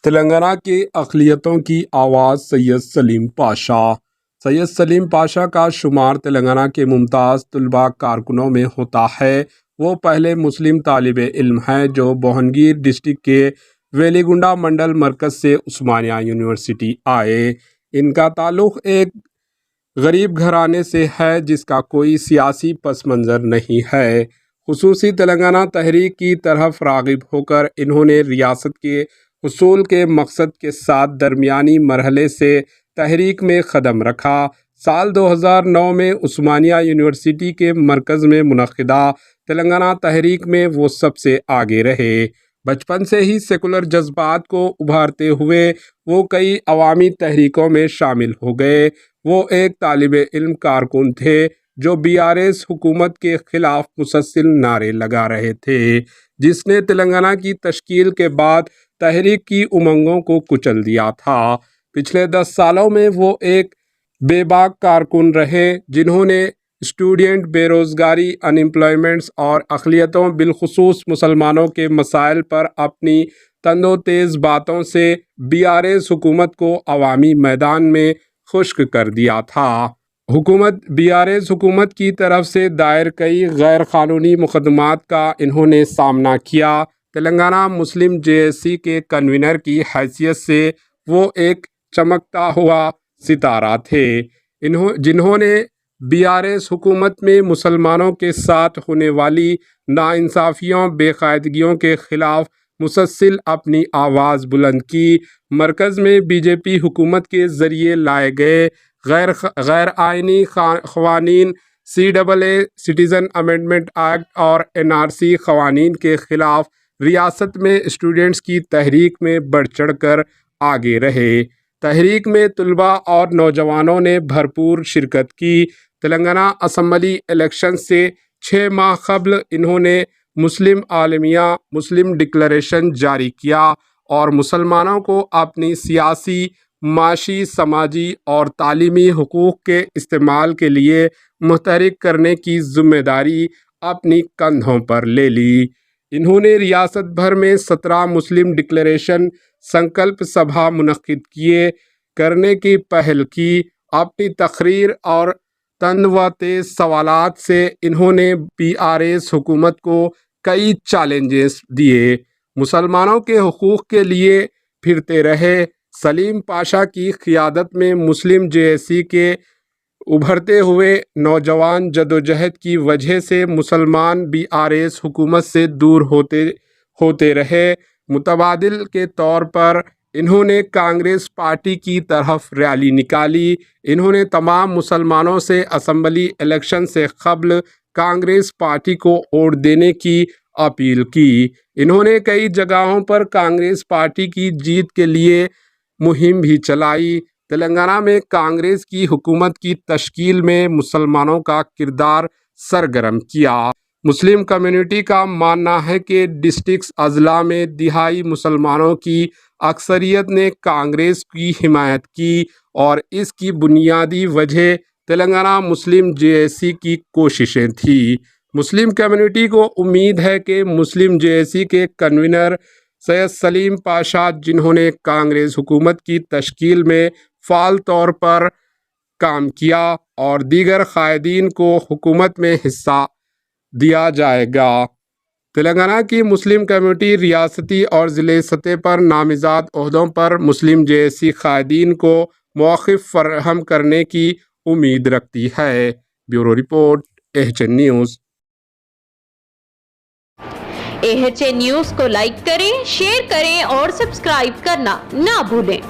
تلنگانہ کے اقلیتوں کی آواز سید سلیم پاشا۔ سید سلیم پاشا کا شمار تلنگانہ کے ممتاز طلباء کارکنوں میں ہوتا ہے۔ وہ پہلے مسلم طالب علم ہیں جو بھونگیر ڈسٹرکٹ کے ویلیگونڈا منڈل مرکز سے عثمانیہ یونیورسٹی آئے۔ ان کا تعلق ایک غریب گھرانے سے ہے جس کا کوئی سیاسی پس منظر نہیں ہے۔ خصوصی تلنگانہ تحریک کی طرف راغب ہو کر انہوں نے ریاست کے حصول کے مقصد کے ساتھ درمیانی مرحلے سے تحریک میں قدم رکھا۔ سال 2009 میں عثمانیہ یونیورسٹی کے مرکز میں منعقدہ تلنگانہ تحریک میں وہ سب سے آگے رہے۔ بچپن سے ہی سیکولر جذبات کو ابھارتے ہوئے وہ کئی عوامی تحریکوں میں شامل ہو گئے۔ وہ ایک طالب علم کارکن تھے جو BRS حکومت کے خلاف مسلسل نعرے لگا رہے تھے، جس نے تلنگانہ کی تشکیل کے بعد تحریک کی امنگوں کو کچل دیا تھا۔ پچھلے 10 سالوں میں وہ ایک بے باک کارکن رہے جنہوں نے اسٹوڈنٹ، بے روزگاری، ان ایمپلائمنٹس اور اقلیتوں بالخصوص مسلمانوں کے مسائل پر اپنی تند و تیز باتوں سے BRS حکومت کو عوامی میدان میں خشک کر دیا تھا۔ BRS حکومت کی طرف سے دائر کئی غیر قانونی مقدمات کا انہوں نے سامنا کیا۔ تلنگانہ مسلم JSC کے کنوینر کی حیثیت سے وہ ایک چمکتا ہوا ستارہ تھے، جنہوں نے BRS حکومت میں مسلمانوں کے ساتھ ہونے والی ناانصافیوں، بے قاعدگیوں کے خلاف مسلسل اپنی آواز بلند کی۔ مرکز میں BJP حکومت کے ذریعے لائے گئے غیر آئینی قوانین، CAA سٹیزن امینڈمنٹ ایکٹ اور NRC قوانین کے خلاف ریاست میں اسٹوڈنٹس کی تحریک میں بڑھ چڑھ کر آگے رہے۔ تحریک میں طلباء اور نوجوانوں نے بھرپور شرکت کی۔ تلنگانہ اسمبلی الیکشن سے 6 ماہ قبل انہوں نے مسلم عالمیہ مسلم ڈکلریشن جاری کیا اور مسلمانوں کو اپنی سیاسی، معاشی، سماجی اور تعلیمی حقوق کے استعمال کے لیے متحرک کرنے کی ذمہ داری اپنی کندھوں پر لے لی۔ انہوں نے ریاست بھر میں 17 مسلم ڈکلریشن سنکلپ سبھا منعقد کرنے کی پہل کی۔ اپنی تقریر اور تند و تیز سوالات سے انہوں نے BRS حکومت کو کئی چیلنجز دیے۔ مسلمانوں کے حقوق کے لیے پھرتے رہے۔ سلیم پاشا کی قیادت میں مسلم JSC کے ابھرتے ہوئے نوجوان جدوجہد کی وجہ سے مسلمان BRS حکومت سے دور ہوتے رہے۔ متبادل کے طور پر انہوں نے کانگریس پارٹی کی طرف ریلی نکالی۔ انہوں نے تمام مسلمانوں سے اسمبلی الیکشن سے قبل کانگریس پارٹی کو ووٹ دینے کی اپیل کی۔ انہوں نے کئی جگہوں پر کانگریس پارٹی کی جیت کے لیے مہم بھی چلائی۔ تلنگانہ میں کانگریس کی حکومت کی تشکیل میں مسلمانوں کا کردار سرگرم کیا۔ مسلم کمیونٹی کا ماننا ہے کہ ڈسٹرکٹ اضلاع میں دہائی مسلمانوں کی اکثریت نے کانگریس کی حمایت کی اور اس کی بنیادی وجہ تلنگانہ مسلم JSC کی کوششیں تھیں۔ مسلم کمیونٹی کو امید ہے کہ مسلم JSC کے کنوینر سید سلیم پاشا، جنہوں نے کانگریس حکومت کی تشکیل میں فعال طور پر کام کیا، اور دیگر قائدین کو حکومت میں حصہ دیا جائے گا۔ تلنگانہ کی مسلم کمیونٹی ریاستی اور ضلعی سطح پر نامزد عہدوں پر مسلم JSC قائدین کو موقف فراہم کرنے کی امید رکھتی ہے۔ Bureau report, AHN news. AHN news کو لائک کریں، شیئر کریں اور سبسکرائب کرنا نہ بھولیں۔